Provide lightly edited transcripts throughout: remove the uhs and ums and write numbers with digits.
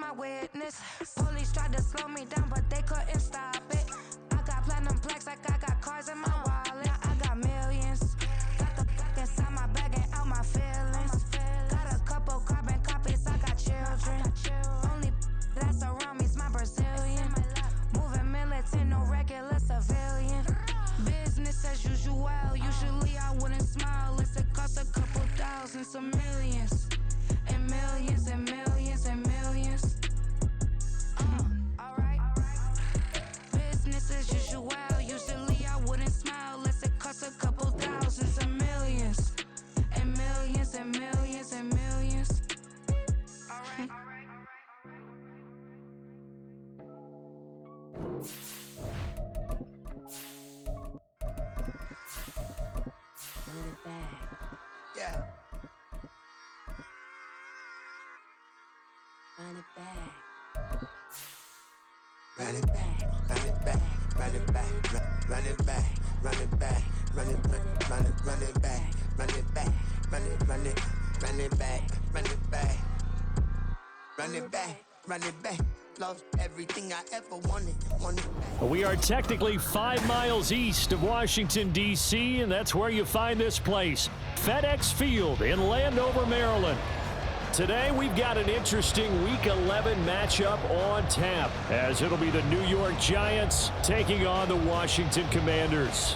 my witness. Police tried to slow me down, but they couldn't stop it. I got platinum plaques like I got cars in my wallet. I got millions. Got the fuck inside my bag and out my feelings. Got a couple carbon copies, I got children. Only that's around me's my Brazilian. Moving militant, no regular civilian. Business as usual, usually I wouldn't smile. Unless it costs a couple thousands of millions. And millions and millions and millions. Alright. Business as usual, usually I wouldn't smile. Unless it costs a couple thousands of millions. And millions and millions and millions. Alright. Run it back. Yeah. Run it back. Run it back. Run it back. Run it back. Run it back. Run it back. Run it back. Run it back. Run it back. Run it back. Run it back. Run it back. Run it back. Run it back. Lost everything I ever wanted. We are technically 5 miles east of Washington, D.C., and that's where you find this place, FedEx Field in Landover, Maryland. Today, we've got an interesting Week 11 matchup on tap, as it'll be the New York Giants taking on the Washington Commanders.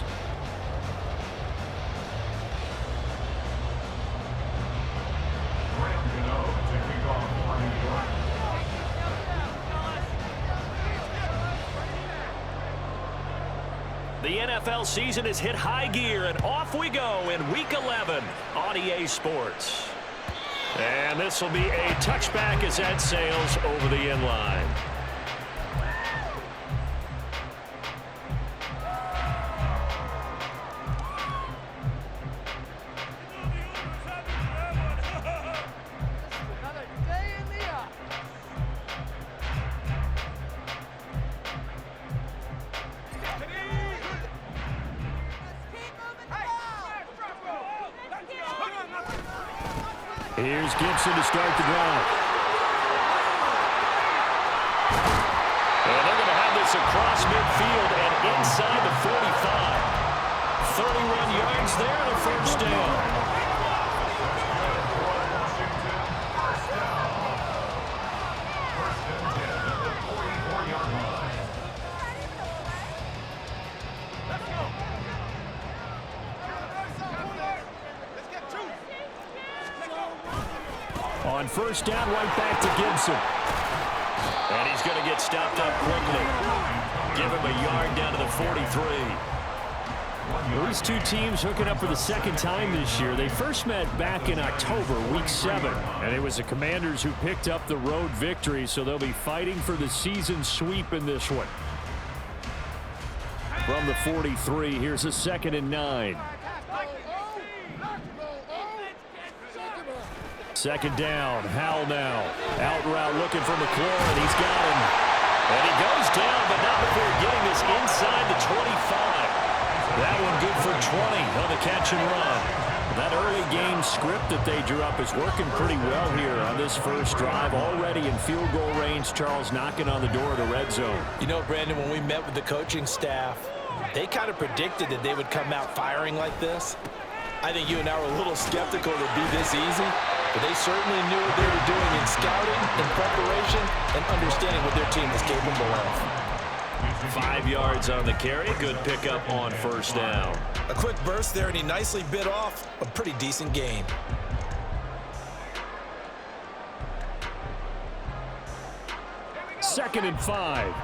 The NFL season has hit high gear, and off we go in Week 11 on EA Sports. And this will be a touchback as that sails over the end line. Here's Gibson to start the drive. And they're going to have this across midfield and inside the 45. 31 yards there and a first down. On first down, right back to Gibson. And he's going to get stopped up quickly. Give him a yard down to the 43. These two teams hooking up for the second time this year. They first met back in October, Week 7. And it was the Commanders who picked up the road victory, so they'll be fighting for the season sweep in this one. From the 43, here's a 2nd and 9. Second down, Howell now. Out route looking for McLaurin. He's got him. And he goes down, but not before getting this inside the 25. That one good for 20 on the catch and run. That early game script that they drew up is working pretty well here on this first drive. Already in field goal range, Charles knocking on the door of the red zone. You know, Brandon, when we met with the coaching staff, they kind of predicted that they would come out firing like this. I think you and I were a little skeptical it would be this easy, but they certainly knew what they were doing in scouting, in preparation, and understanding what their team is capable of. 5 yards on the carry. Good pickup on first down. A quick burst there, and he nicely bit off a pretty decent gain. Second and 5.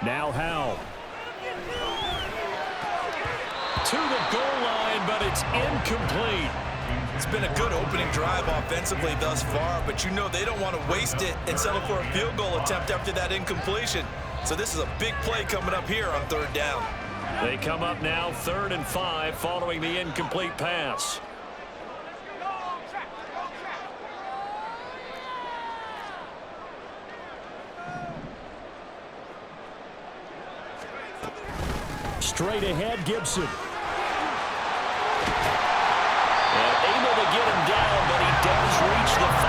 Now Howell. To the goal line, but it's incomplete. It's been a good opening drive offensively thus far, but you know they don't want to waste it and settle for a field goal attempt after that incompletion. So this is a big play coming up here on third down. They come up now 3rd and 5 following the incomplete pass. Straight ahead, Gibson. And able to get him down, but he does reach the 5.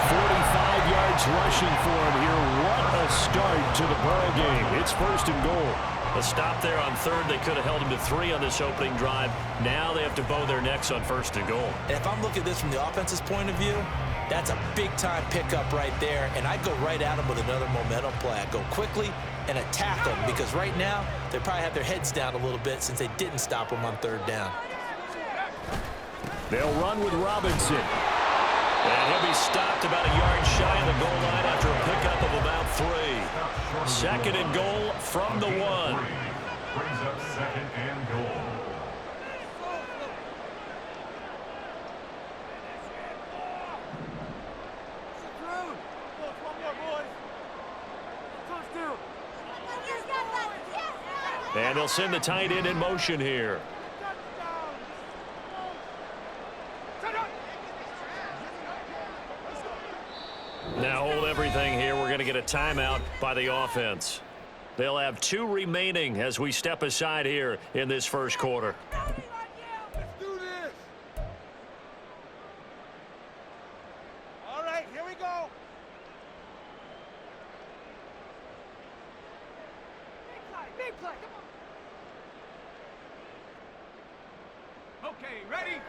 45 yards rushing for him here. What a start to the ball game. It's 1st and goal. A stop there on 3rd. They could have held him to 3 on this opening drive. Now they have to bow their necks on 1st and goal. If I'm looking at this from the offense's point of view, that's a big-time pickup right there, and I'd go right at him with another momentum play. I'd go quickly and attack them, because right now they probably have their heads down a little bit since they didn't stop him on 3rd down. They'll run with Robinson. And he'll be stopped about a yard shy of the goal line after a pickup of about 3. 2nd and goal from the 1. Brings up 2nd and goal. And they'll send the tight end in motion here. Now hold everything here. We're going to get a timeout by the offense. They'll have 2 remaining as we step aside here in this 1st quarter. Let's do this. All right, here we go. Big play, come on. Okay, ready?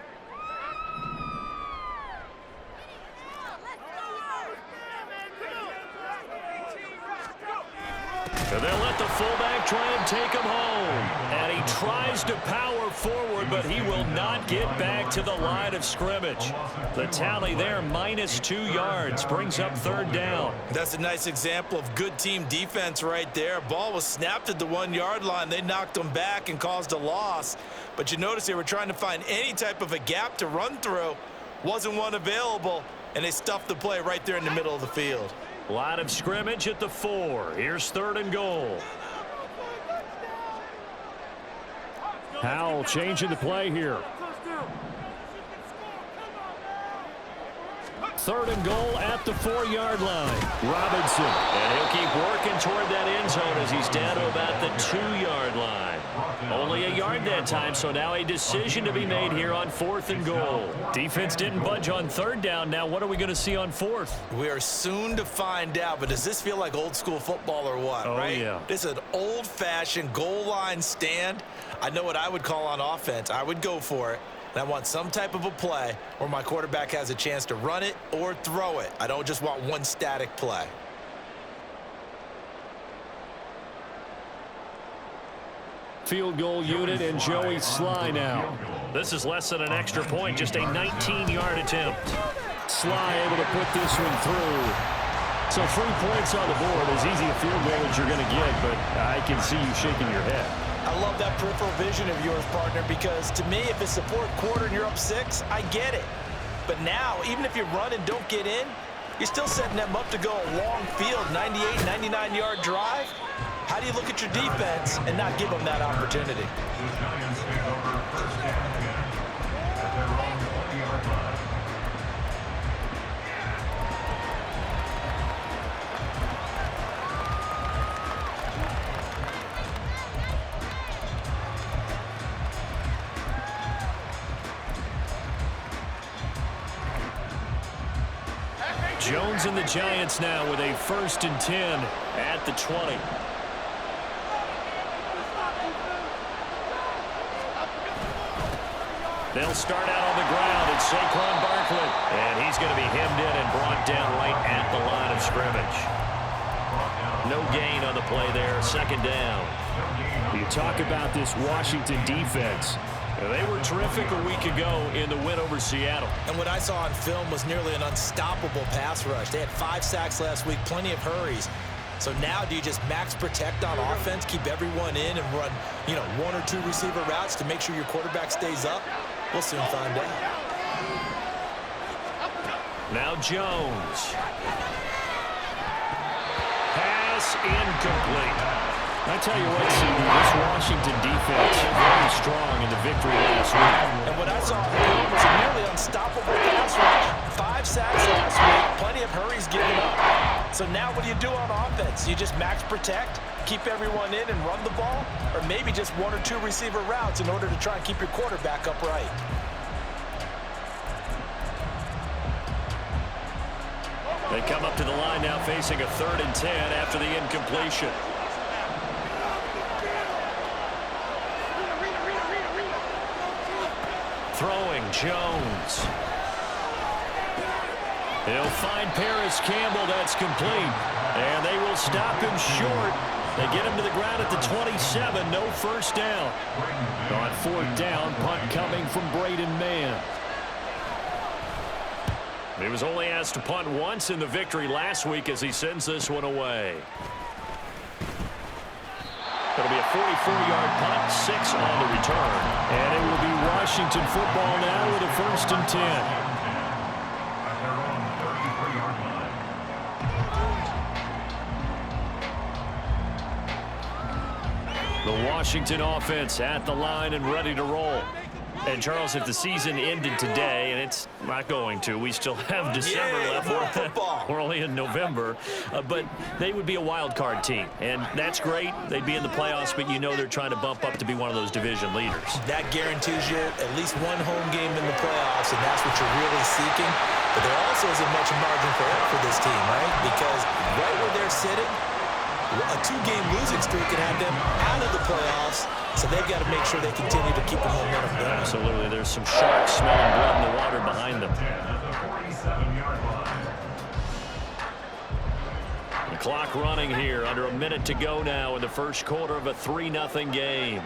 And they'll let the fullback try and take him home. And he tries to power forward, but he will not get back to the line of scrimmage. The tally there, -2 yards, brings up 3rd down. That's a nice example of good team defense right there. Ball was snapped at the 1-yard line. They knocked him back and caused a loss. But you notice they were trying to find any type of a gap to run through. Wasn't one available, and they stuffed the play right there in the middle of the field. Line of scrimmage at the 4. Here's 3rd and goal. Howell changing the play here. 3rd and goal at the 4-yard line. Robinson. And he'll keep working toward that end zone as he's down to about the 2-yard line. Only a yard that time, so now a decision to be made here on 4th and goal. Defense didn't budge on 3rd down. Now what are we going to see on 4th? We are soon to find out, but does this feel like old school football or what, right? Yeah. This is an old-fashioned goal line stand. I know what I would call on offense. I would go for it. And I want some type of a play where my quarterback has a chance to run it or throw it. I don't just want one static play. Field goal unit and Joey Sly now. This is less than an extra point, just a 19-yard attempt. Sly able to put this one through. So 3 points on the board, as easy a field goal as you're going to get, but I can see you shaking your head. I love that peripheral vision of yours, partner, because to me, if it's the 4th quarter and you're up 6, I get it. But now, even if you run and don't get in, you're still setting them up to go a long field, 98, 99-yard drive. How do you look at your defense and not give them that opportunity? The Giants take over 1st and 10 at their own 20-yard line. Jones and the Giants now with a 1st and 10 at the 20. They'll start out on the ground. It's Saquon Barkley. And he's going to be hemmed in and brought down right at the line of scrimmage. No gain on the play there. 2nd down. You talk about this Washington defense. They were terrific a week ago in the win over Seattle. And what I saw on film was nearly an unstoppable pass rush. They had 5 sacks last week, plenty of hurries. So now do you just max protect on offense, keep everyone in, and run, 1 or 2 receiver routes to make sure your quarterback stays up? We'll soon find out. Now Jones. Pass incomplete. I tell you what, CD, this Washington defense very strong in the victory last week. And what I saw was a nearly unstoppable pass rush. 5 sacks last week, plenty of hurries given up. So now what do you do on offense? You just max protect, keep everyone in and run the ball, or maybe just one or two receiver routes in order to try and keep your quarterback upright. They come up to the line now facing a 3rd and 10 after the incompletion. Throwing Jones. He'll find Paris Campbell. That's complete. And they will stop him short. They get him to the ground at the 27. No first down. On 4th down, punt coming from Braden Mann. He was only asked to punt once in the victory last week as he sends this one away. It'll be a 44-yard punt, 6 on the return. And it will be Washington football now with a 1st and 10. At their own 33-yard line. The Washington offense at the line and ready to roll. And, Charles, if the season ended today, and it's not going to, we still have December left. We're only in November. But they would be a wild card team. And that's great. They'd be in the playoffs, but you know they're trying to bump up to be one of those division leaders. That guarantees you at least one home game in the playoffs, and that's what you're really seeking. But there also isn't much margin for error for this team, right? Because right where they're sitting, a 2-game losing streak could have them out of the playoffs. So they've got to make sure they continue to keep the momentum going. Absolutely. There's some sharks smelling blood in the water behind them. The clock running here. Under a minute to go now in the first quarter of a 3-0 game.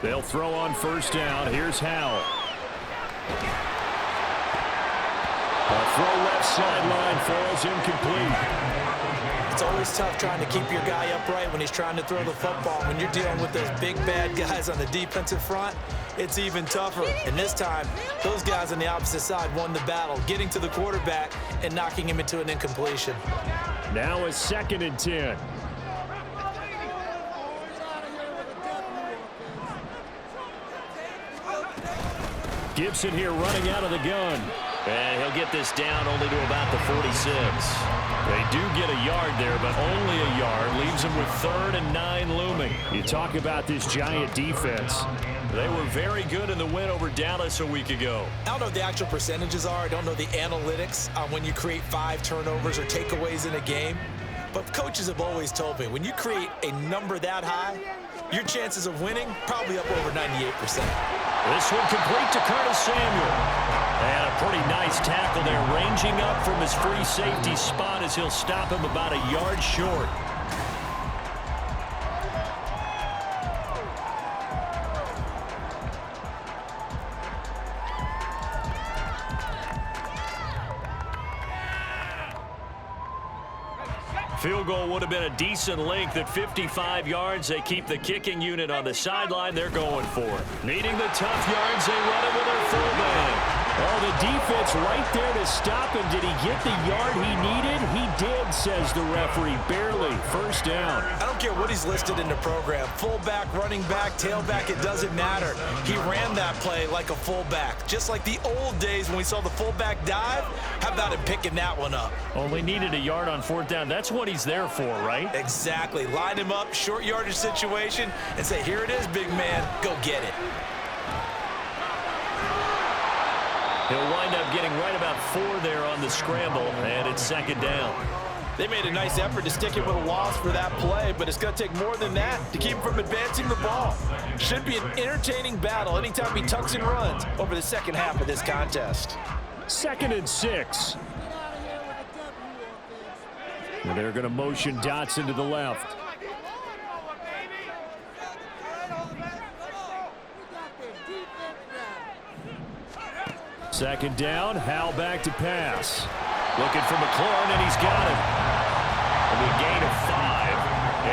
They'll throw on 1st down. Here's Howell. A throw left sideline falls incomplete. It's always tough trying to keep your guy upright when he's trying to throw the football. When you're dealing with those big, bad guys on the defensive front, it's even tougher. And this time, those guys on the opposite side won the battle, getting to the quarterback and knocking him into an incompletion. Now a 2nd and 10. Gibson here running out of the gun. And he'll get this down only to about the 46. They do get a yard there, but only a yard. Leaves them with 3rd and 9 looming. You talk about this Giant defense. They were very good in the win over Dallas a week ago. I don't know what the actual percentages are. I don't know the analytics on when you create 5 turnovers or takeaways in a game. But coaches have always told me, when you create a number that high, your chances of winning probably up over 98%. This one complete to Curtis Samuel. And a pretty nice tackle there, ranging up from his free safety spot as he'll stop him about a yard short. Field goal would have been a decent length at 55 yards. They keep the kicking unit on the sideline. They're going for it. Needing the tough yards, they run it with their fullback. Oh, the defense right there to stop him. Did he get the yard he needed? He did, says the referee. Barely. 1st down. I don't care what he's listed in the program. Fullback, running back, tailback, it doesn't matter. He ran that play like a fullback. Just like the old days when we saw the fullback dive. How about him picking that one up? Only needed a yard on 4th down. That's what he's there for, right? Exactly. Line him up, short yardage situation, and say, here it is, big man. Go get it. He'll wind up getting right about 4 there on the scramble, and it's 2nd down. They made a nice effort to stick him with a loss for that play, but it's going to take more than that to keep him from advancing the ball. Should be an entertaining battle anytime he tucks and runs over the second half of this contest. 2nd and 6. And they're going to motion Dotson to the left. Second down, Howell back to pass. Looking for McLaurin, and he's got him. And a gain of 5,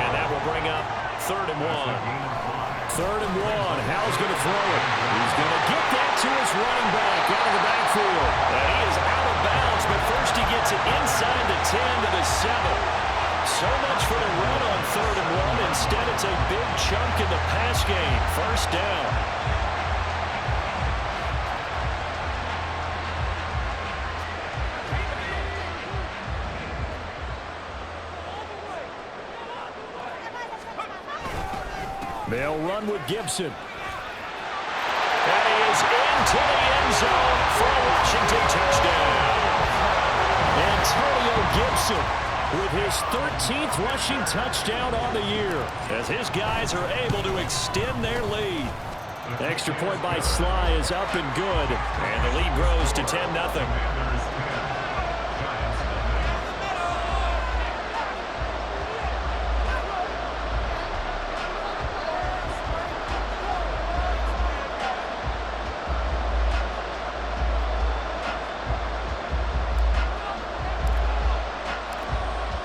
and that will bring up 3rd and 1. 3rd and 1, Howell's going to throw it. He's going to get that to his running back out of the backfield. And he is out of bounds, but first he gets it inside the 10 to the 7. So much for the run on 3rd and 1. Instead, it's a big chunk in the pass game. 1st down. They'll run with Gibson. And he is into the end zone for a Washington touchdown. Antonio Gibson with his 13th rushing touchdown on the year as his guys are able to extend their lead. Extra point by Sly is up and good, and the lead grows to 10-0.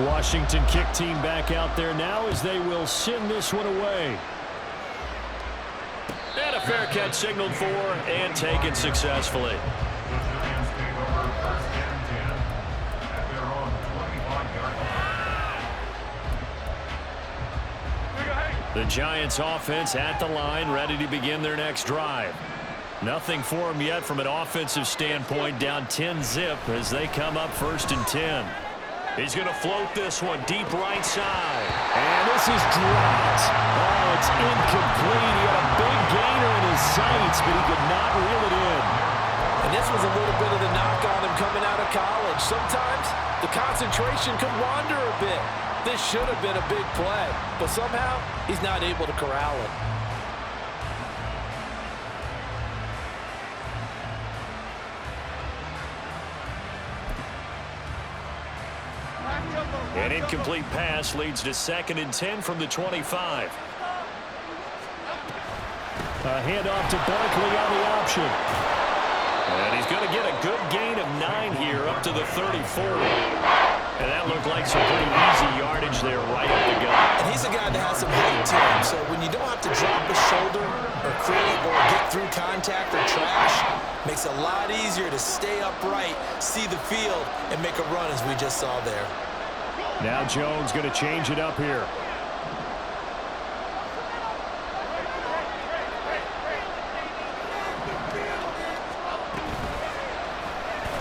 Washington kick team back out there now as they will send this one away. And a fair catch signaled for and taken successfully. The Giants offense at the line, ready to begin their next drive. Nothing for them yet from an offensive standpoint, down 10-zip as they come up 1st and 10. He's going to float this one deep right side. And this is dropped. Oh, it's incomplete. He had a big gainer in his sights, but he could not reel it in. And this was a little bit of the knock on him coming out of college. Sometimes the concentration could wander a bit. This should have been a big play, but somehow he's not able to corral it. An incomplete pass leads to 2nd and 10 from the 25. A handoff to Barkley on the option. And he's going to get a good gain of 9 here up to the 34. And that looked like some pretty easy yardage there right up the gut. And he's a guy that has some height to him, so when you don't have to drop a shoulder or create or get through contact or trash, makes it a lot easier to stay upright, see the field, and make a run as we just saw there. Now Jones going to change it up here.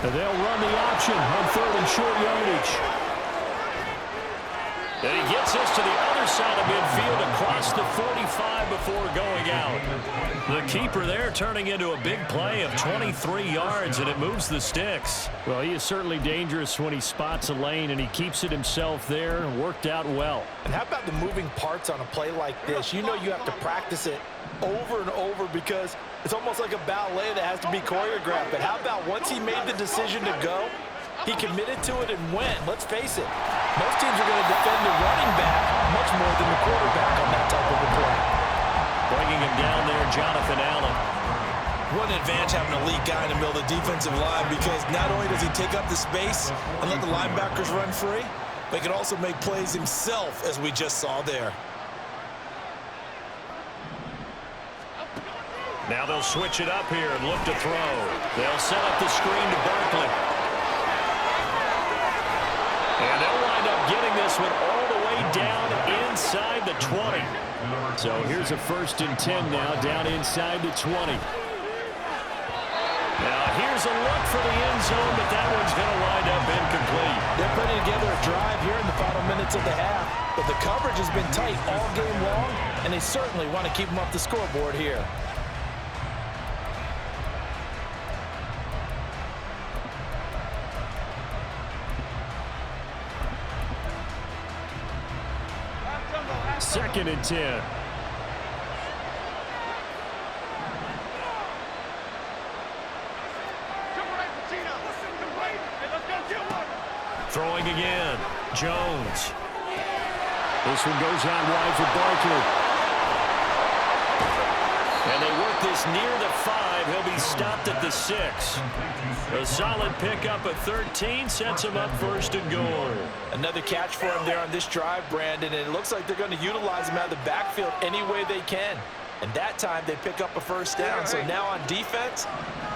And they'll run the option on 3rd and short yardage. And he gets us to the other side of midfield across the 45 before going out. The keeper there turning into a big play of 23 yards, and it moves the sticks. Well, he is certainly dangerous when he spots a lane, and he keeps it himself there. Worked out well. And how about the moving parts on a play like this? You know you have to practice it over and over because it's almost like a ballet that has to be choreographed. But how about once he made the decision to go, he committed to it and went. Let's face it, most teams are going to defend the running back much more than the quarterback on that type of a play. Bringing him down there, Jonathan Allen. What an advantage having an elite guy in the middle of the defensive line, because not only does he take up the space and let the linebackers run free, but he can also make plays himself, as we just saw there. Now they'll switch it up here and look to throw. They'll set up the screen to Barkley. And they'll wind up getting this one all the way down inside the 20. So here's a 1st and 10 now, down inside the 20. Now here's a look for the end zone, but that one's going to wind up incomplete. They're putting together a drive here in the final minutes of the half, but the coverage has been tight all game long, and they certainly want to keep them off the scoreboard here. Second and 10. Throwing again. Jones. This one goes out wide for Barkley. And they work this near the 5. He'll be stopped at the 6. A solid pickup at 13 sets him up 1st and goal. Another catch for him there on this drive, Brandon, and it looks like they're going to utilize him out of the backfield any way they can. And that time they pick up a 1st down. So now on defense,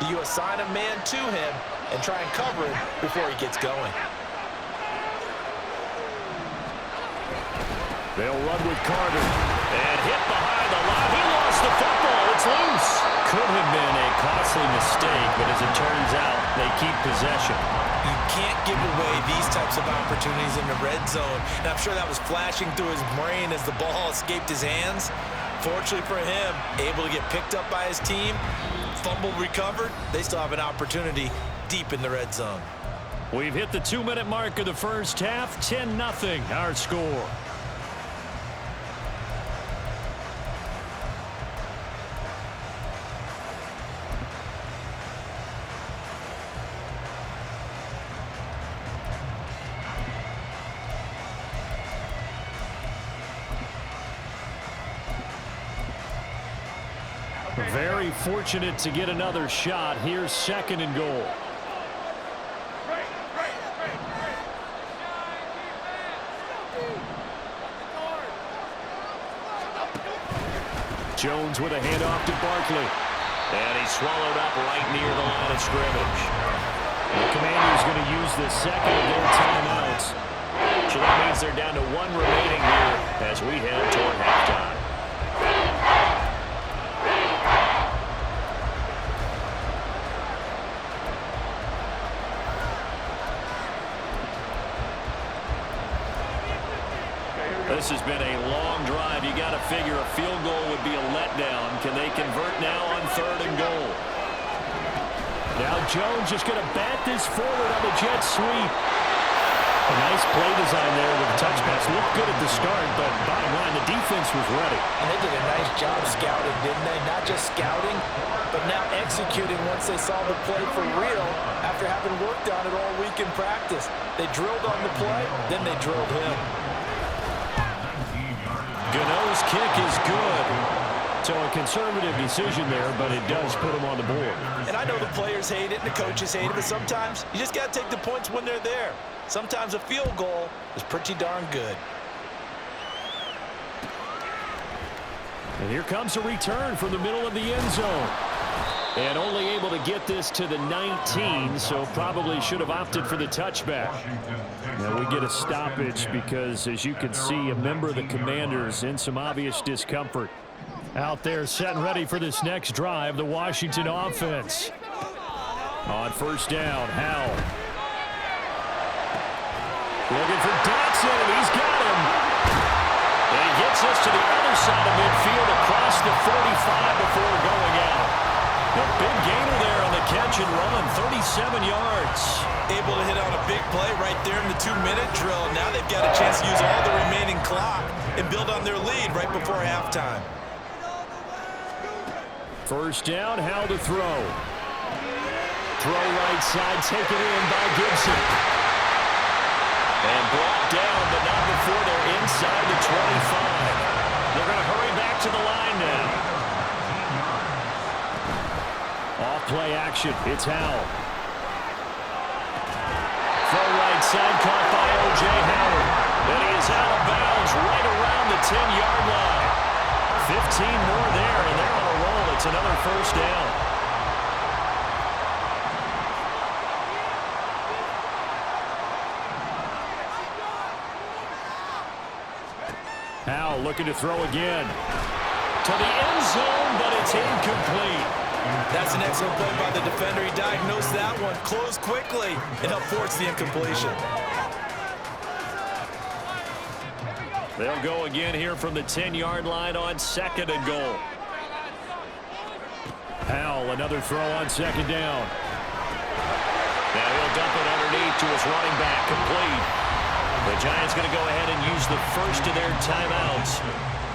do you assign a man to him and try and cover him before he gets going? They'll run with Carter. And hit behind the line. He lost the football. It's loose. Could have been a costly mistake, but as it turns out, they keep possession. You can't give away these types of opportunities in the red zone. And I'm sure that was flashing through his brain as the ball escaped his hands. Fortunately for him, able to get picked up by his team, fumble recovered. They still have an opportunity deep in the red zone. We've hit the 2-minute mark of the first half. 10-0 our score. Very fortunate to get another shot. Here's 2nd and goal. Jones with a handoff to Barkley. And he's swallowed up right near the line of scrimmage. The Commanders going to use the second of their timeouts. So that means they're down to 1 remaining here as we head toward halftime. This has been a long drive. You got to figure a field goal would be a letdown. Can they convert now on 3rd and goal? Now Jones just going to bat this forward on the jet sweep. A nice play design there with the touch pass. Looked good at the start, but bottom line, the defense was ready. And they did a nice job scouting, didn't they? Not just scouting, but now executing once they saw the play for real after having worked on it all week in practice. They drilled on the play, then they drilled him. Gano's kick is good. So a conservative decision there, but it does put him on the board. And I know the players hate it and the coaches hate it, but sometimes you just got to take the points when they're there. Sometimes a field goal is pretty darn good. And here comes a return from the middle of the end zone. And only able to get this to the 19, so probably should have opted for the touchback. Now we get a stoppage because, as you can see, a member of the Commanders in some obvious discomfort. Out there set and ready for this next drive, the Washington offense. On 1st down, Howell. Looking for Dotson, and he's got him. And he gets us to the other side of midfield across the 45 before going out. A big gainer there on the catch and run, 37 yards. Able to hit on a big play right there in the 2-minute drill. Now they've got a chance to use all the remaining clock and build on their lead right before halftime. 1st down, Howell to throw. Throw right side, taken in by Gibson. And brought down, but not before they're inside the 25. They're going to hurry back to the line now. Off play action, it's Howell. Throw right side, caught by O.J. Howard. And he is out of bounds right around the 10-yard line. 15 more there, and they're on a roll. It's another 1st down. Howell looking to throw again. To the end zone, but it's incomplete. That's an excellent play by the defender. He diagnosed that one, closed quickly, and helped force the incompletion. They'll go again here from the 10-yard line on 2nd and goal. Howell, another throw on 2nd down. Now he'll dump it underneath to his running back, complete. The Giants going to go ahead and use the first of their timeouts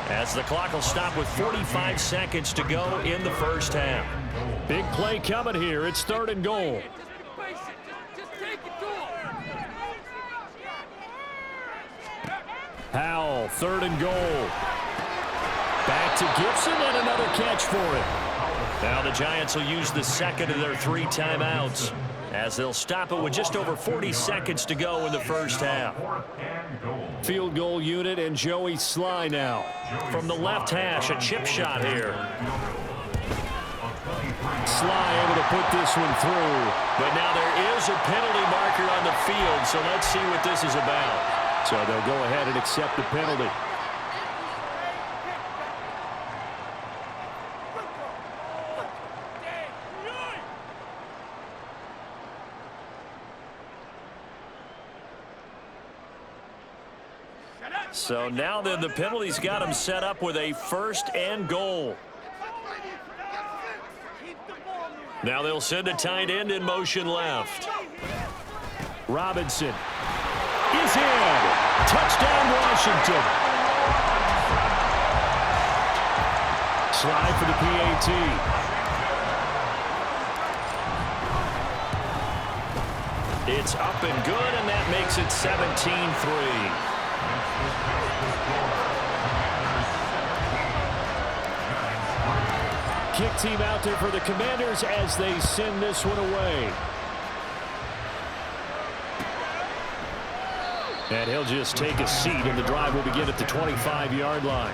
as the clock will stop with 45 seconds to go in the 1st half. Big play coming here. It's 3rd and goal. Just take it to him. Howell, 3rd and goal. Back to Gibson and another catch for him. Now the Giants will use the 2nd of their 3 timeouts as they'll stop it with just over 40 seconds to go in the 1st half. Field goal unit and Joey Sly now. From the left hash, a chip shot here. Sly able to put this one through. But now there is a penalty marker on the field, so let's see what this is about. So they'll go ahead and accept the penalty. So now then the penalty's got him set up with a 1st and goal. Now they'll send a tight end in motion left. Robinson is in. Touchdown Washington. Slide for the PAT. It's up and good, and that makes it 17-3. Kick team out there for the Commanders as they send this one away. And he'll just take a seat, and the drive will begin at the 25-yard line.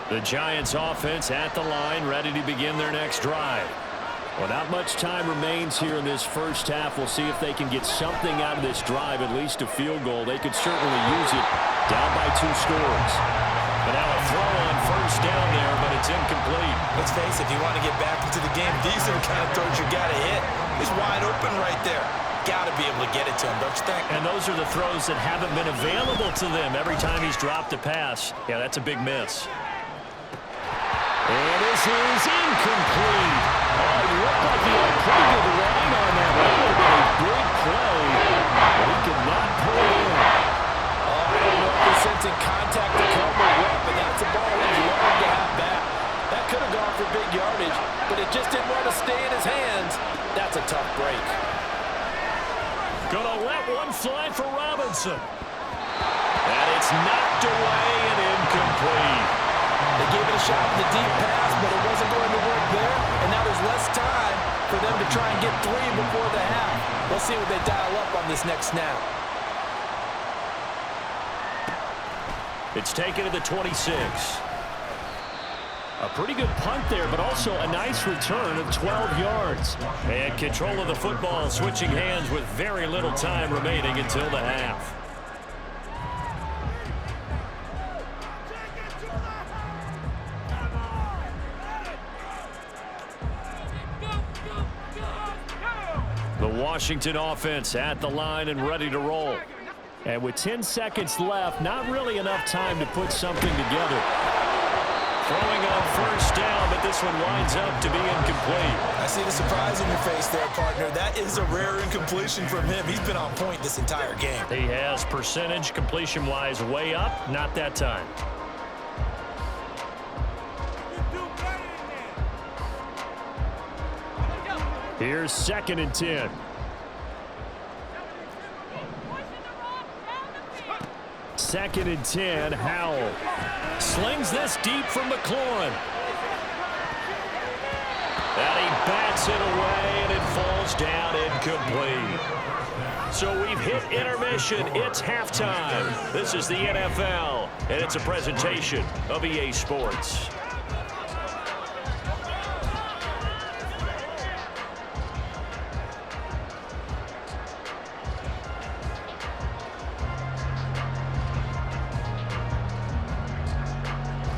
The Giants offense at the line, ready to begin their next drive. Well, not much time remains here in this first half. We'll see if they can get something out of this drive, at least a field goal. They could certainly use it down by 2 scores. But now a throw on 1st down there, but it's incomplete. Let's face it, if you want to get back into the game, these are the kind of throws you got to hit. He's wide open right there. Got to be able to get it to him, don't you think? And those are the throws that haven't been available to them every time he's dropped a pass. Yeah, that's a big miss. And this is incomplete. Oh, it looked like he had a pretty good line on that. That would have been a big play, but he could not pull it in. Oh, I don't know if he's sensing contact to come or what, but that's a ball he'd love to have back. That could have gone for big yardage, but it just didn't want to stay in his hands. That's a tough break. Gonna let one fly for Robinson. And it's knocked away and incomplete. They gave it a shot with the deep pass, but it wasn't going to work there. And now there's less time for them to try and get 3 before the half. We'll see what they dial up on this next snap. It's taken to the 26. A pretty good punt there, but also a nice return of 12 yards. And control of the football switching hands with very little time remaining until the half. The Washington offense at the line and ready to roll. And with 10 seconds left, not really enough time to put something together. Throwing on 1st down, but this one winds up to be incomplete. I see the surprise in your face there, partner. That is a rare incompletion from him. He's been on point this entire game. He has percentage completion-wise way up, not that time. Here's 2nd and 10. Second and 10, Howell slings this deep from McLaurin. And he bats it away, and it falls down incomplete. So we've hit intermission. It's halftime. This is the NFL, and it's a presentation of EA Sports.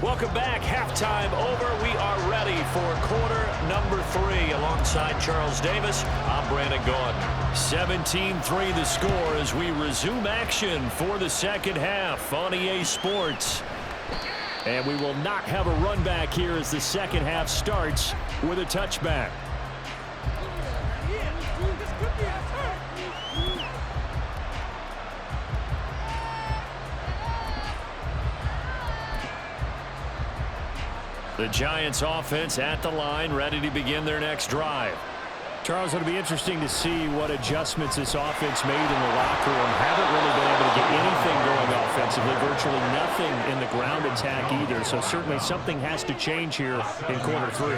Welcome back. Halftime over. We are ready for quarter number 3. Alongside Charles Davis, I'm Brandon Gordon. 17-3 the score as we resume action for the second half on EA Sports. And we will not have a run back here as the second half starts with a touchback. The Giants offense at the line, ready to begin their next drive. Charles, it'll be interesting to see what adjustments this offense made in the locker room. Haven't really been able to get anything going offensively, virtually nothing in the ground attack either. So certainly something has to change here in quarter 3.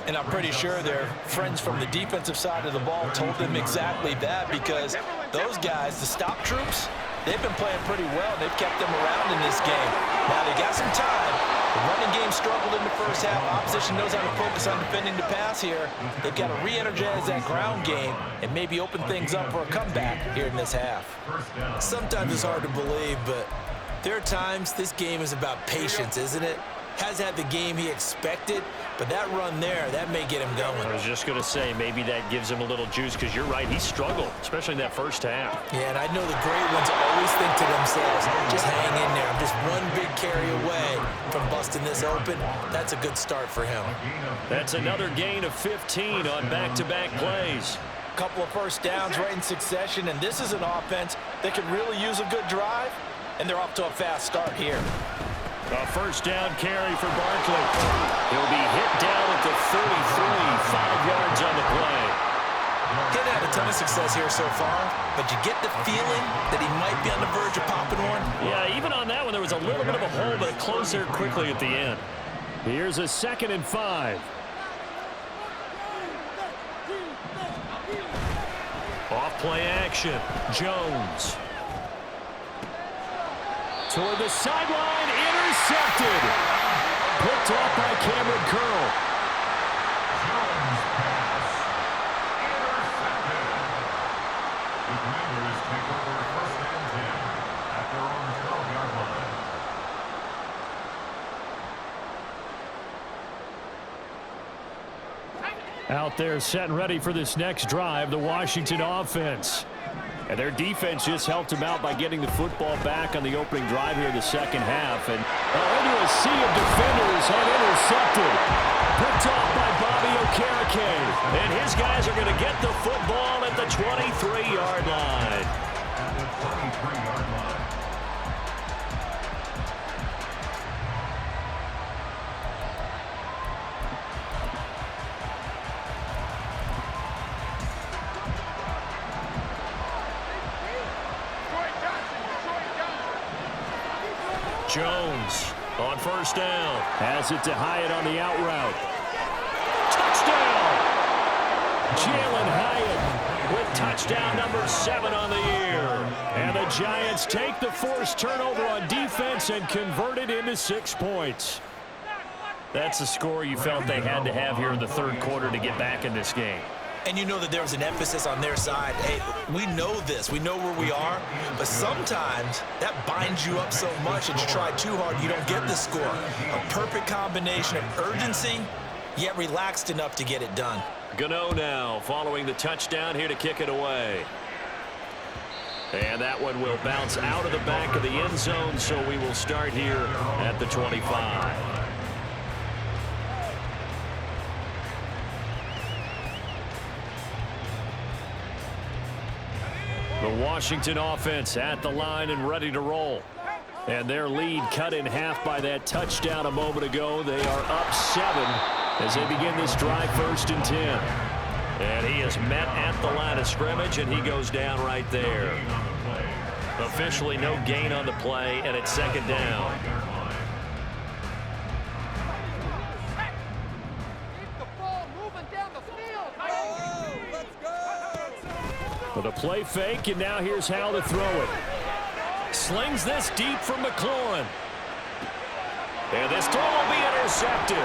And I'm pretty sure their friends from the defensive side of the ball told them exactly that, because those guys, the stop troops, they've been playing pretty well. They've kept them around in this game. Now they got some time, The running game struggled in the first half. Opposition knows how to focus on defending the pass here. They've got to re-energize that ground game and maybe open things up for a comeback here in this half. Sometimes it's hard to believe, but there are times this game is about patience, isn't it? Has had the game he expected, but that run there, that may get him going. I was just going to say, maybe that gives him a little juice, because you're right, he struggled, especially in that first half. Yeah, and I know the great ones always think to themselves, just hang in there. I'm just one big carry away from busting this open. That's a good start for him. That's another gain of 15 on back-to-back plays. Couple of first downs right in succession, and this is an offense that could really use a good drive, and they're off to a fast start here. A first down carry for Barkley. He'll be hit down at the 33, 5 yards on the play. He's had a ton of success here so far, but you get the feeling that he might be on the verge of popping one. Yeah, even on that one, there was a little bit of a hole, but it closed there quickly at the end. Here's a 2nd and 5. Off play action. Jones. Toward the sideline, intercepted. Picked off by Cameron Curl. Jones pass. Intercepted. The Commanders take over 1st and 10 at their own 12-yard line. Out there set and ready for this next drive, the Washington offense. And their defense just helped them out by getting the football back on the opening drive here in the second half. And into a sea of defenders and intercepted. Picked off by Bobby Okereke. And his guys are going to get the football at the 23-yard line. At the 23-yard line. Jones on first down. Has it to Hyatt on the out route. Touchdown! Jalen Hyatt with touchdown number 7 on the year. And the Giants take the forced turnover on defense and convert it into 6 points. That's the score you felt they had to have here in the third quarter to get back in this game. And you know that there was an emphasis on their side. Hey, we know this. We know where we are. But sometimes that binds you up so much that you try too hard, you don't get the score. A perfect combination of urgency, yet relaxed enough to get it done. Gano now following the touchdown here to kick it away. And that one will bounce out of the back of the end zone, so we will start here at the 25. The Washington offense at the line and ready to roll. And their lead cut in half by that touchdown a moment ago. They are up 7 as they begin this drive 1st and 10. And he is met at the line of scrimmage, and he goes down right there. Officially no gain on the play, and it's 2nd down. With a play fake, and now here's how to throw it. Slings this deep from McLaurin. And this throw will be intercepted.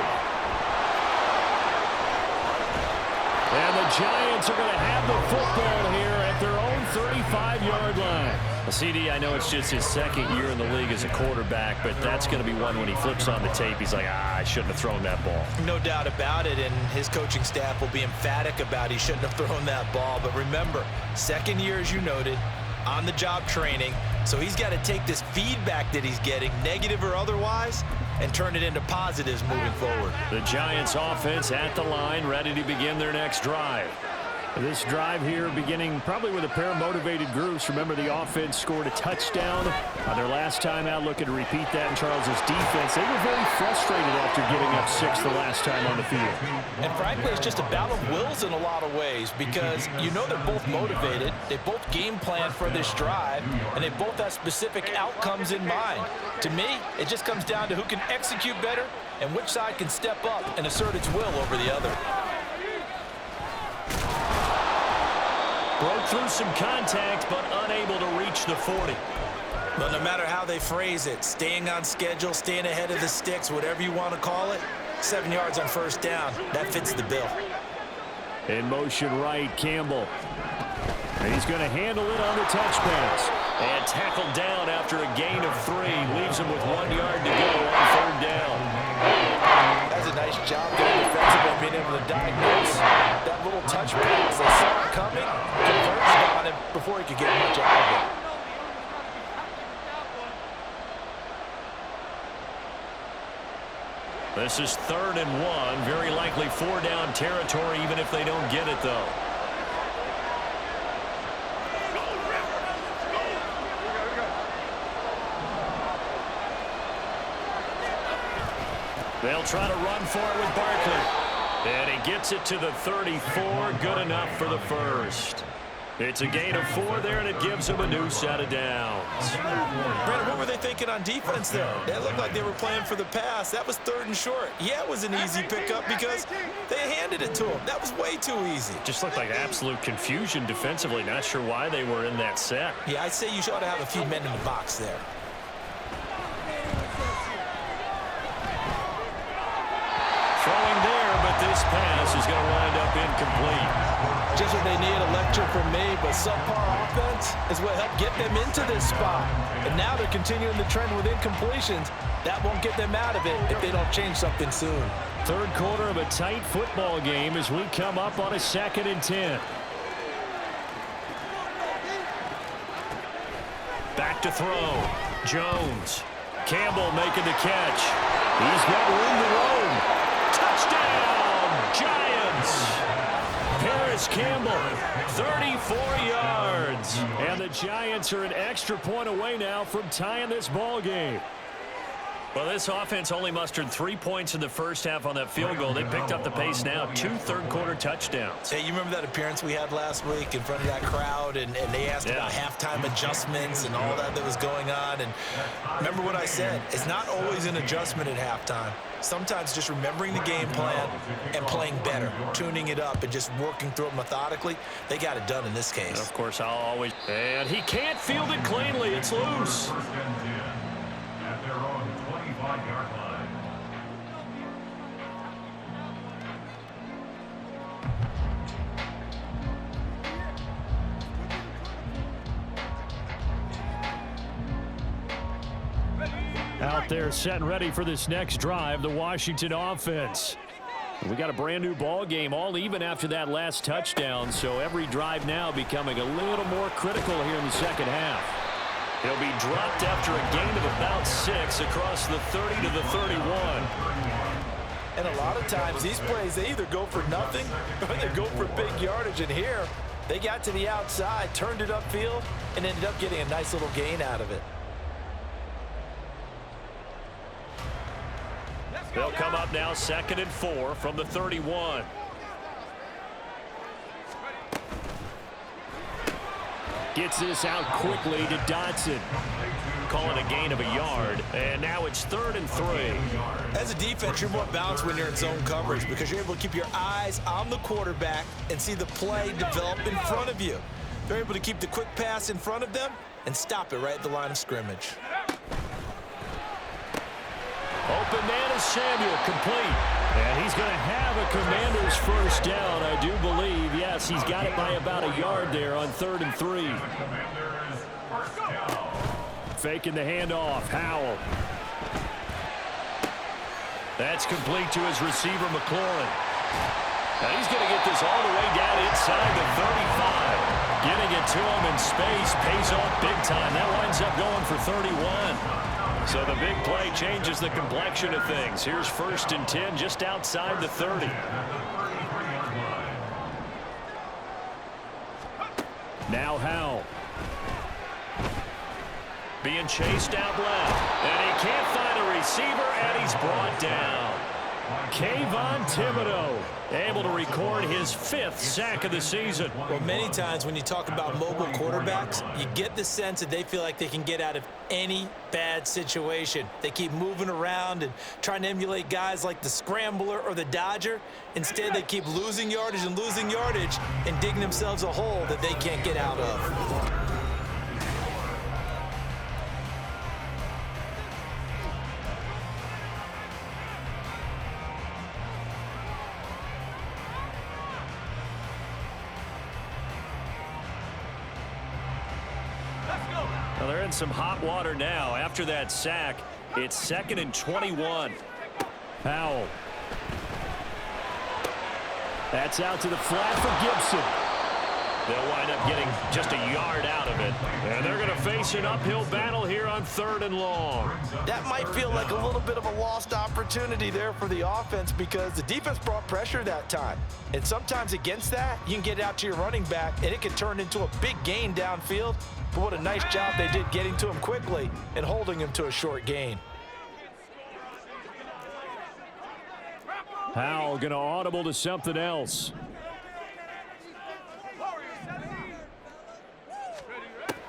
And the Giants are going to have the football here at their own 35-yard line. CD, I know it's just his 2nd year in the league as a quarterback, but that's going to be one when he flips on the tape, he's like, I shouldn't have thrown that ball. No doubt about it, and his coaching staff will be emphatic about he shouldn't have thrown that ball. But remember, 2nd year, as you noted, on-the-job training, so he's got to take this feedback that he's getting, negative or otherwise, and turn it into positives moving forward. The Giants offense at the line, ready to begin their next drive. This drive here beginning probably with a pair of motivated groups. Remember, the offense scored a touchdown on their last time out, looking to repeat that in Charles's defense. They were very frustrated after giving up 6 the last time on the field. And frankly, it's just a battle of wills in a lot of ways, because you know they're both motivated, they both game plan for this drive, and they both have specific outcomes in mind. To me, it just comes down to who can execute better and which side can step up and assert its will over the other. Broke through some contact, but unable to reach the 40. But no matter how they phrase it, staying on schedule, staying ahead of the sticks, whatever you want to call it, 7 yards on first down, that fits the bill. In motion right, Campbell. And he's going to handle it on the touch pass. And tackled down after a gain of 3. Leaves him with 1 yard to go on third down. That's a nice job there defensively, being able to diagnose that little touch pass. They saw it coming, converged on him before he could get much out of it. This is 3rd and 1. Very likely 4-down territory, even if they don't get it, though. They'll try to run for it with Barkley. And he gets it to the 34. Good enough for the first. It's a gain of 4 there, and it gives them a new set of downs. Brandon, what were they thinking on defense there? It looked like they were playing for the pass. That was 3rd and short. Yeah, it was an easy pickup because they handed it to him. That was way too easy. Just looked like absolute confusion defensively. Not sure why they were in that set. Yeah, I'd say you ought to have a few men in the box there. Throwing there, but this pass is going to wind up incomplete. Just what they need, a lecture from me, but subpar offense is what helped get them into this spot. And now they're continuing the trend with incompletions. That won't get them out of it if they don't change something soon. Third quarter of a tight football game as we come up on a 2nd and 10. Back to throw. Jones. Campbell making the catch. He's got room to roam. Touchdown, Giants! Paris Campbell, 34 yards. And the Giants are an extra point away now from tying this ball game. Well, this offense only mustered 3 points in the first half on that field goal. They picked up the pace now, 2 third-quarter touchdowns. Hey, you remember that appearance we had last week in front of that crowd, and they asked about halftime adjustments and all that was going on. And remember what I said, it's not always an adjustment at halftime. Sometimes just remembering the game plan and playing better, tuning it up and just working through it methodically. They got it done in this case. Of course, I'll always. And he can't field it cleanly. It's loose. At their own 25-yard line. Out there set and ready for this next drive, the Washington offense. We got a brand new ball game, all even after that last touchdown, so every drive now becoming a little more critical here in the second half. He'll be dropped after a gain of about 6 across the 30 to the 31. And a lot of times these plays, they either go for nothing or they go for big yardage. And here, they got to the outside, turned it upfield, and ended up getting a nice little gain out of it. They'll come up now 2nd and 4 from the 31. Gets this out quickly to Dotson. Call it a gain of a yard, and now it's 3rd and 3. As a defense, you're more balanced when you're in zone coverage because you're able to keep your eyes on the quarterback and see the play develop in front of you. They're able to keep the quick pass in front of them and stop it right at the line of scrimmage. Open man is Samuel, complete. And he's going to have a Commander's first down, I do believe. Yes, he's got it by about a yard there on 3rd and 3. Faking the handoff, Howell. That's complete to his receiver, McLaurin. Now he's going to get this all the way down inside the 35. Getting it to him in space pays off big time. That winds up going for 31. So the big play changes the complexion of things. Here's 1st and 10 just outside the 30. Now Howell. Being chased out left. And he can't find a receiver, and he's brought down. Kayvon Thibodeau able to record his 5th sack of the season. Well, many times when you talk about mobile quarterbacks, you get the sense that they feel like they can get out of any bad situation. They keep moving around and trying to emulate guys like the Scrambler or the Dodger. Instead, they keep losing yardage and digging themselves a hole that they can't get out of. Well, they're in some hot water now. After that sack, it's 2nd and 21. Powell. That's out to the flat for Gibson. They'll wind up getting just a yard out of it. And they're going to face an uphill battle here on 3rd and long. That might feel like a little bit of a lost opportunity there for the offense because the defense brought pressure that time. And sometimes against that, you can get out to your running back, and it can turn into a big gain downfield. But what a nice job they did getting to him quickly and holding him to a short gain. Powell going to audible to something else.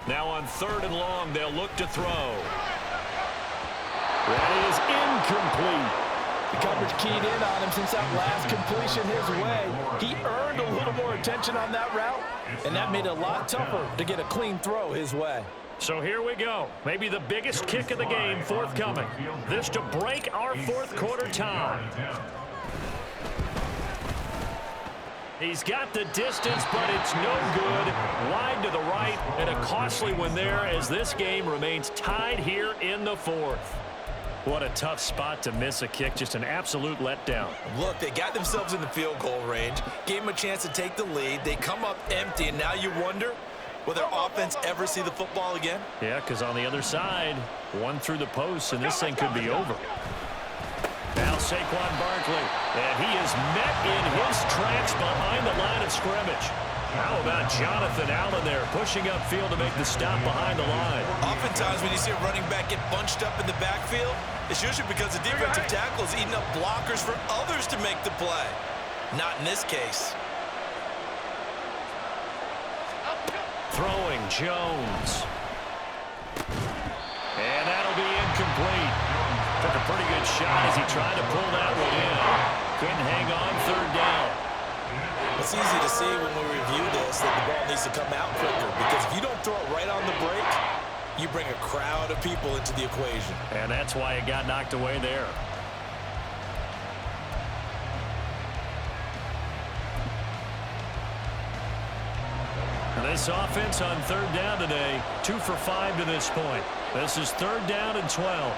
Now on 3rd and long, they'll look to throw. That is incomplete. The coverage keyed in on him since that last completion his way. He earned a little more attention on that route, and that made it a lot tougher to get a clean throw his way. So here we go. Maybe the biggest kick of the game forthcoming. This to break our 4th quarter tie. He's got the distance, but it's no good. Wide to the right, and a costly one there as this game remains tied here in the 4th. What a tough spot to miss a kick. Just an absolute letdown. Look, they got themselves in the field goal range, gave them a chance to take the lead. They come up empty, and now you wonder, will their offense ever see the football again? Yeah, because on the other side, one through the post, and this thing could be over. Now Saquon Barkley, and he is met in his tracks behind the line of scrimmage. How about Jonathan Allen there, pushing upfield to make the stop behind the line? Oftentimes when you see a running back get bunched up in the backfield, it's usually because the defensive tackle is eating up blockers for others to make the play. Not in this case. Throwing Jones. And that'll be incomplete. Took a pretty good shot as he tried to pull that one in. Couldn't hang on 3rd down. It's easy to see when we review this that the ball needs to come out quicker because if you don't throw it right on the break, you bring a crowd of people into the equation. And that's why it got knocked away there. And this offense on 3rd down today, 2 for 5 to this point. This is 3rd down and 12.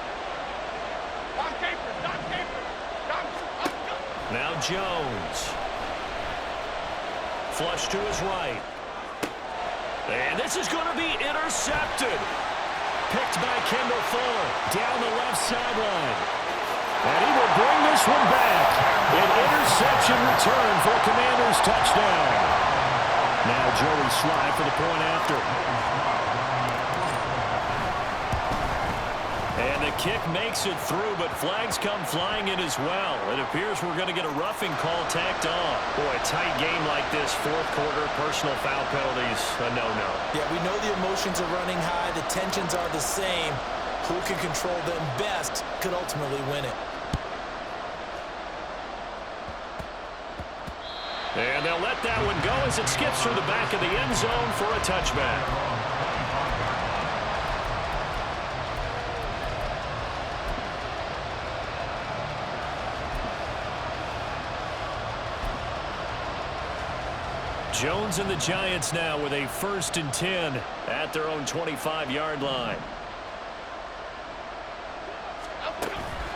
Now Jones. Flush to his right. And this is going to be intercepted. Picked by Kendall Fuller down the left sideline. And he will bring this one back. An interception return for a Commanders touchdown. Now Joey Sly for the point after. And the kick makes it through, but flags come flying in as well. It appears we're going to get a roughing call tacked on. Boy, a tight game like this, 4th quarter, personal foul penalties, a no-no. Yeah, we know the emotions are running high. The tensions are the same. Who can control them best could ultimately win it. And they'll let that one go as it skips through the back of the end zone for a touchback. Jones and the Giants now with a 1st and 10 at their own 25-yard line.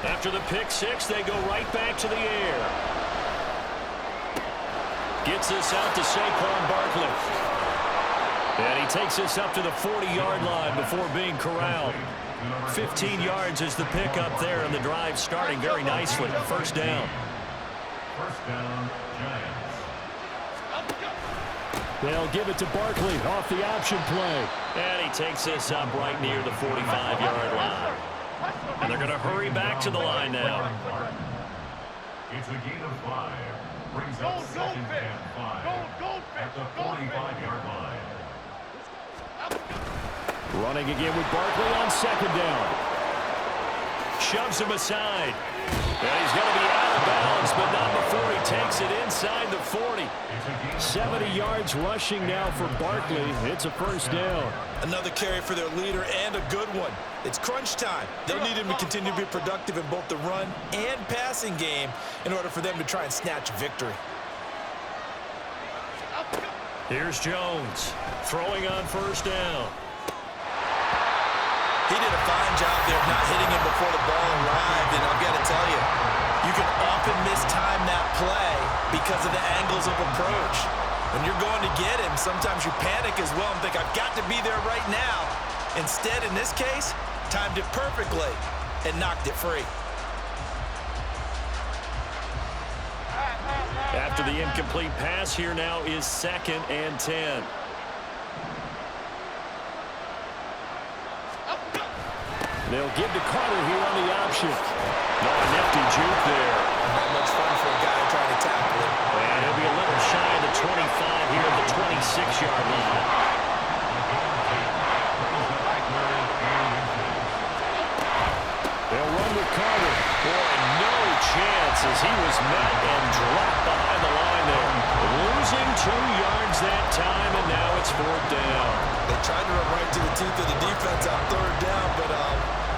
After the pick 6, they go right back to the air. Gets this out to Saquon Barkley. And he takes this up to the 40-yard line before being corralled. 15 yards is the pick up there, and the drive starting very nicely. 1st down. 1st down, Giants. They'll give it to Barkley off the option play. And he takes this up right near the 45-yard line. And they're going to hurry back to the line now. It's a gain of 5. Brings up second and 5 at the 45-yard line. Running again with Barkley on second down. Shoves him aside. And he's going to be out of bounds, but not before he takes it inside the 40. 70 yards rushing now for Barkley. It's a first down. Another carry for their leader and a good one. It's crunch time. They'll need him to continue to be productive in both the run and passing game in order for them to try and snatch victory. Here's Jones throwing on first down. He did a fine job there of not hitting him before the ball arrived, and I've got to tell you, you can often mistime that play because of the angles of approach. When you're going to get him, sometimes you panic as well and think, I've got to be there right now. Instead, in this case, timed it perfectly and knocked it free. After the incomplete pass, here now is 2nd and 10. They'll give to Carter here on the option. No, a nifty juke there. Not much fun for a guy trying to tackle him. And he'll be a little shy of the 25 here at the 26-yard line. They'll run with Carter. Boy, no chance as he was met and dropped behind the line there. Losing 2 yards that time, and now it's 4th down. They tried to run right to the teeth of the defense on 3rd down, but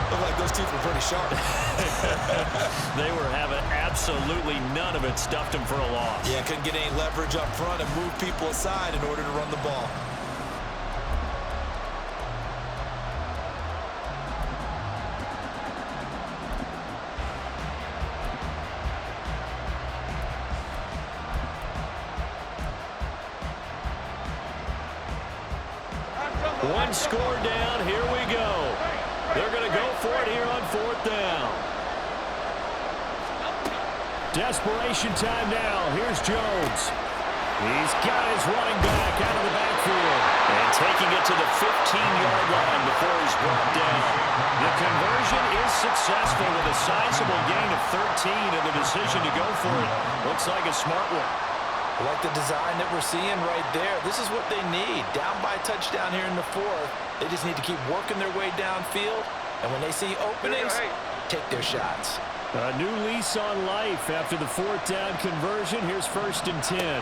looked like those teeth were pretty sharp. They were having absolutely none of it. Stuffed him for a loss. Yeah, couldn't get any leverage up front and move people aside in order to run the ball. One score down. Here we go. They're going to go for it here on 4th down. Desperation time now. Here's Jones. He's got his running back out of the backfield. And taking it to the 15-yard line before he's brought down. The conversion is successful with a sizable gain of 13, and the decision to go for it looks like a smart one. I like the design that we're seeing right there. This is what they need. Down by a touchdown here in the 4th. They just need to keep working their way downfield. And when they see openings, take their shots. A new lease on life after the 4th down conversion. Here's 1st and 10. Now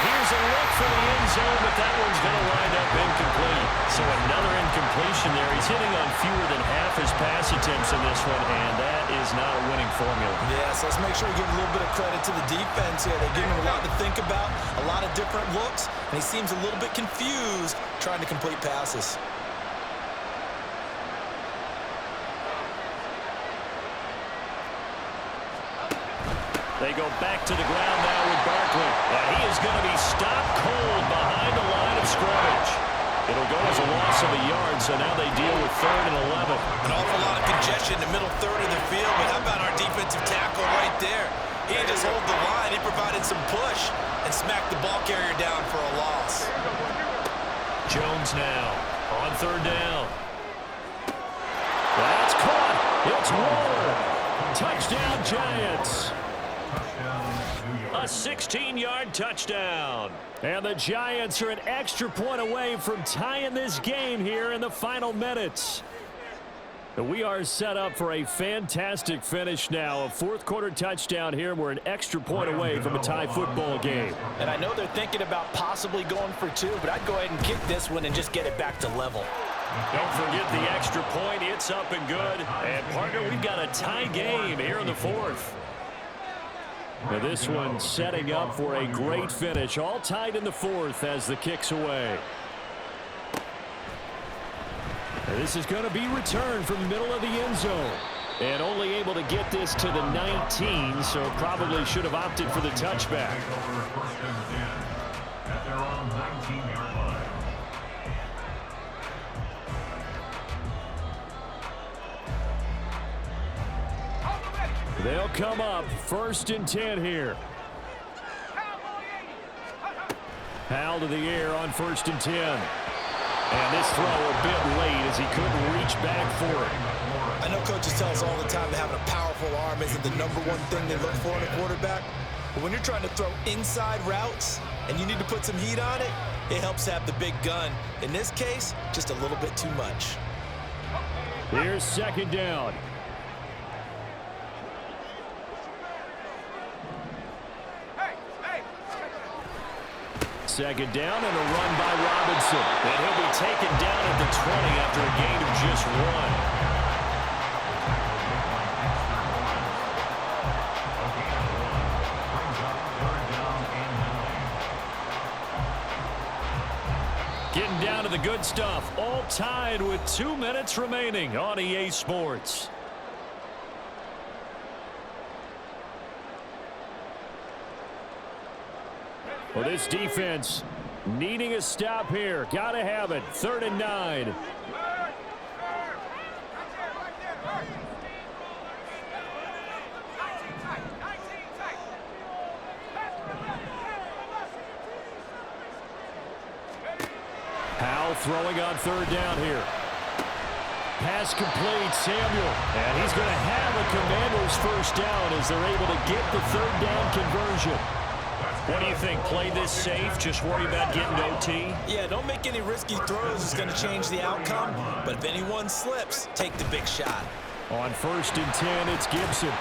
here's a look for the end zone, but that one's going to wind up incomplete. So another incompletion there. He's hitting on fewer than half his pass attempts in this one, and that is not a winning formula. Yeah, so let's make sure we give a little bit of credit to the defense here. They give him a lot to think about, a lot of different looks, and he seems a little bit confused trying to complete passes. They go back to the ground now with Barkley. And he is going to be stopped cold behind the line of scrimmage. It'll go as a loss of a yard, so now they deal with 3rd and 11. An awful lot of congestion in the middle 3rd of the field, but how about our defensive tackle right there? He didn't just hold the line, he provided some push and smacked the ball carrier down for a loss. Jones now on 3rd down. That's caught. It's Waller. Touchdown, Giants. A 16-yard touchdown. And the Giants are an extra point away from tying this game here in the final minutes. We are set up for a fantastic finish now. A 4th quarter touchdown here. We're an extra point away from a tie football game. And I know they're thinking about possibly going for 2, but I'd go ahead and kick this one and just get it back to level. Don't forget the extra point. It's up and good. And, partner, we've got a tie game here in the 4th. Now this one setting up for a great finish. All tied in the 4th as the kick's away. Now this is going to be returned from the middle of the end zone. And only able to get this to the 19, so probably should have opted for the touchback. At their own 19-yard line. They'll come up 1st and 10 here. Howell to the air on 1st and 10. And this throw a bit late as he couldn't reach back for it. I I know coaches tell us all the time that having a powerful arm isn't the #1 thing they look for in a quarterback. But when you're trying to throw inside routes and you need to put some heat on it, it helps have the big gun. In this case, just a little bit too much. Here's second down. Second down and a run by Robinson. And he'll be taken down at the 20 after a gain of just 1. Getting down to the good stuff. All tied with 2 minutes remaining on EA Sports. Well, this defense needing a stop here. Got to have it. 3rd and 9. Powell throwing on 3rd down here. Pass complete, Samuel. And he's going to have a Commander's first down as they're able to get the 3rd down conversion. What do you think? Play this safe? Just worry about getting OT? Yeah, don't make any risky throws. It's going to change the outcome. But if anyone slips, take the big shot. On 1st and 10, it's Gibson.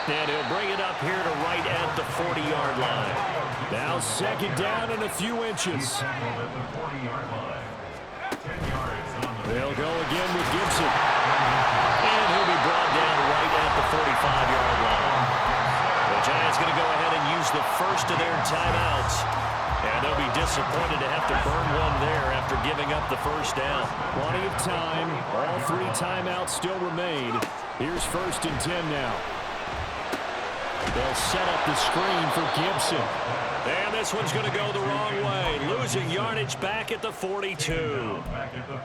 And he'll bring it up here to right at the 40-yard line. Now 2nd down and a few inches. They'll go again with Gibson. And he'll be brought down right at the 45-yard line. The Giants going to go ahead and use the first of their timeouts. And they'll be disappointed to have to burn one there after giving up the first down. Plenty of time. All 3 timeouts still remain. Here's 1st and 10 now. They'll set up the screen for Gibson. And this one's going to go the wrong way. Losing yardage back at the 42.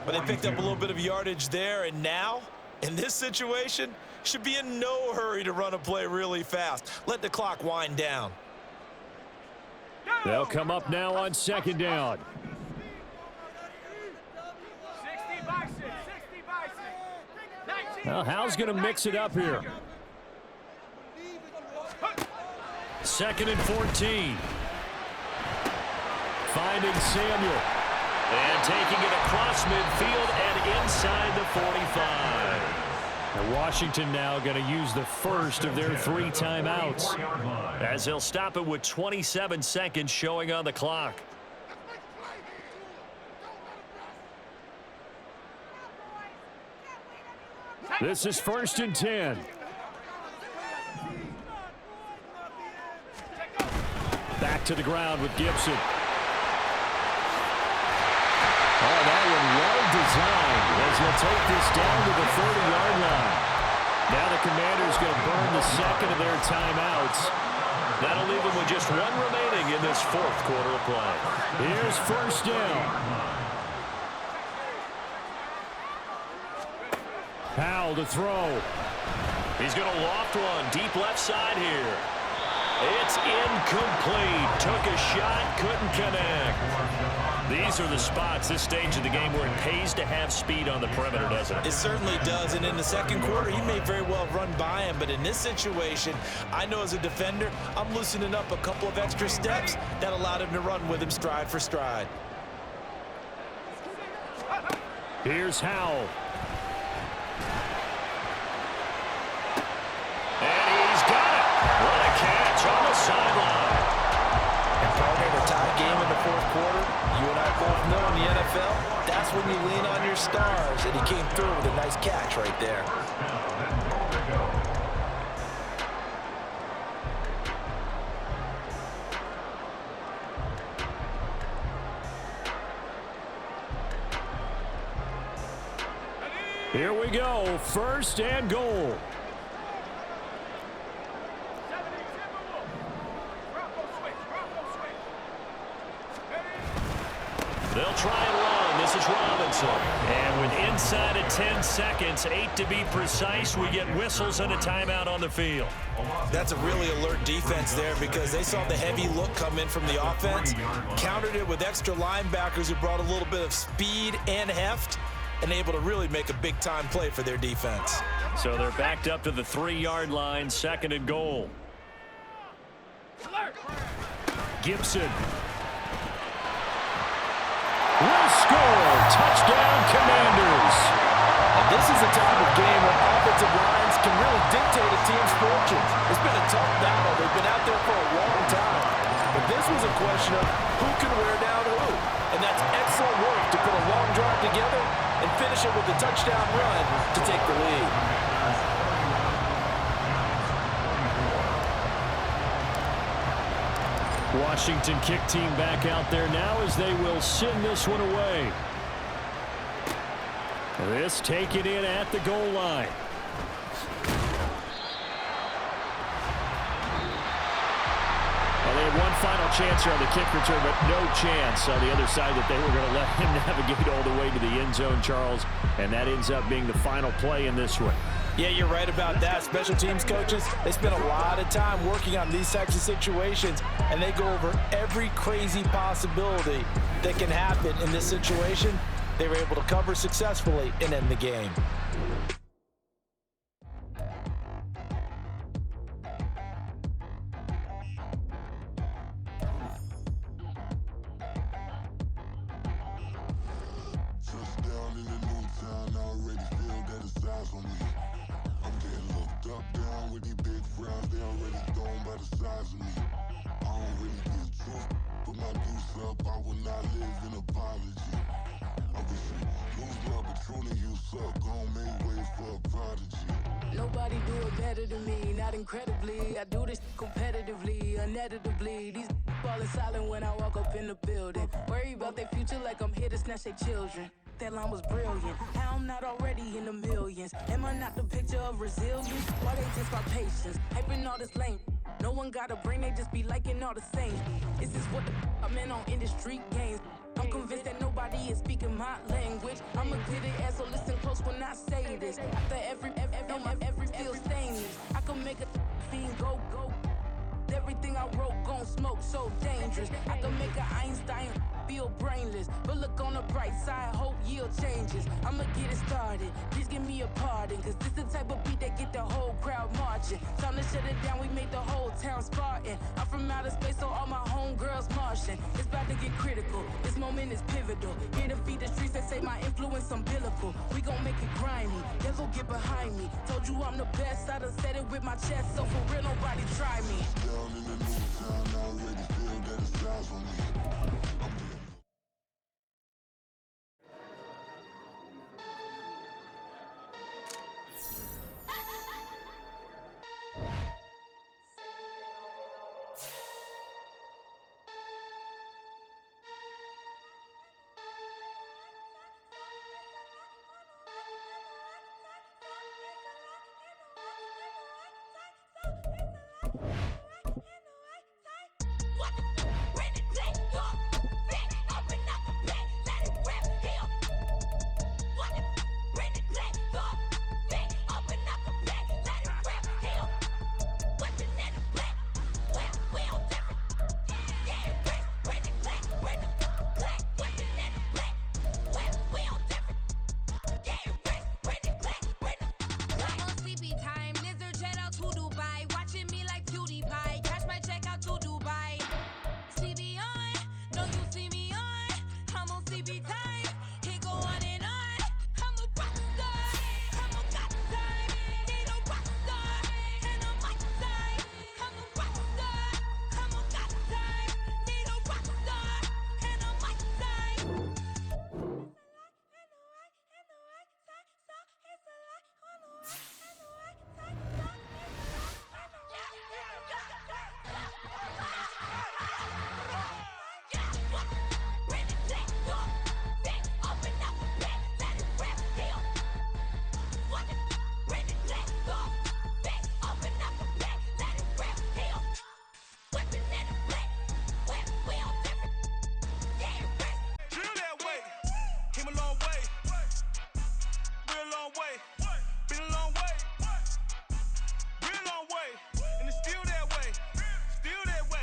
But they picked up a little bit of yardage there, and now, in this situation, should be in no hurry to run a play really fast. Let the clock wind down. They'll come up now on 2nd down. 60 by 6, 60 by 6. Well, Hal's going to mix it up here. 2nd and 14. Finding Samuel. And taking it across midfield and inside the 45. And Washington now going to use the first of their 3 timeouts, as they'll stop it with 27 seconds showing on the clock. This is 1st and 10. Back to the ground with Gibson. Oh, that one well designed as he'll take this down to the 30-yard line. Now the Commanders going to burn the 2nd of their timeouts. That'll leave them with just 1 remaining in this 4th quarter of play. Here's 1st down. Powell to throw. He's going to loft one deep left side here. It's incomplete. Took a shot, couldn't connect. These are the spots, this stage of the game, where it pays to have speed on the perimeter, doesn't it? It certainly does, and in the 2nd quarter, he may very well run by him, but in this situation, I know as a defender, I'm loosening up a couple of extra steps that allowed him to run with him stride for stride. Here's Howell. And he's got it. What a catch on the sideline. And partner, in a tie game in the 4th quarter, you and I both know in the NFL, that's when you lean on your stars, and he came through with a nice catch right there. Here we go, 1st and goal. They'll try and run. This is Robinson. And with inside of 10 seconds, 8 to be precise, we get whistles and a timeout on the field. That's a really alert defense there because they saw the heavy look come in from the offense, countered it with extra linebackers who brought a little bit of speed and heft, and able to really make a big-time play for their defense. So they're backed up to the 3-yard line, 2nd and goal. Gibson will score. Touchdown, Commanders. And this is a type of game where offensive lines can really dictate a team's fortunes. It's been a tough battle. They've been out there for a long time. But this was a question of who can wear down who. And that's excellent work to put a long drive together and finish it with a touchdown run to take the lead. Washington kick team back out there now as they will send this one away. This taken in at the goal line. Well, they had one final chance here on the kick return, but no chance on the other side that they were going to let him navigate all the way to the end zone, Charles. And that ends up being the final play in this one. Yeah, you're right about that. Special teams coaches, they spend a lot of time working on these types of situations, and they go over every crazy possibility that can happen in this situation. They were able to cover successfully and end the game. Touchdown in the new town, I already feel that it's eyes on me. I'm getting looked up, down with these big frowns, they already thrown by the size of me. I don't really get truth, put my deuce up, I will not live in apology. I wish you lose love, but truly you suck, gon' make way for a prodigy. Nobody do it better than me, not incredibly. I do this competitively, uneditably. These falling silent when I walk up in the building. Worry about their future like I'm here to snatch their children. That line was brilliant. How I'm not already in the millions. Am I not the picture of resilience? Why they just my patience? Hyping all this lame. No one got a brain, they just be liking all the same. This is what the I'm in on industry games. I'm convinced that nobody is speaking my language. I'ma get it as so listen close when I say this. After every feel stainless. I can make a scene go. Everything I wrote gon' smoke so dangerous. I can make an Einstein feel brainless. But look on the bright side, hope yield changes. I'ma get it started, please give me a pardon. Cause this the type of beat that get the whole crowd marching. Time to shut it down, we made the whole town Spartan. I'm from outer space, so all my homegirls Martian. It's about to get critical, this moment is pivotal. Here to feed the streets that say my influence umbilical. We gon' make it grimy, devil get behind me. Told you I'm the best, I done said it with my chest. So for real, nobody try me. Down in the new town, I already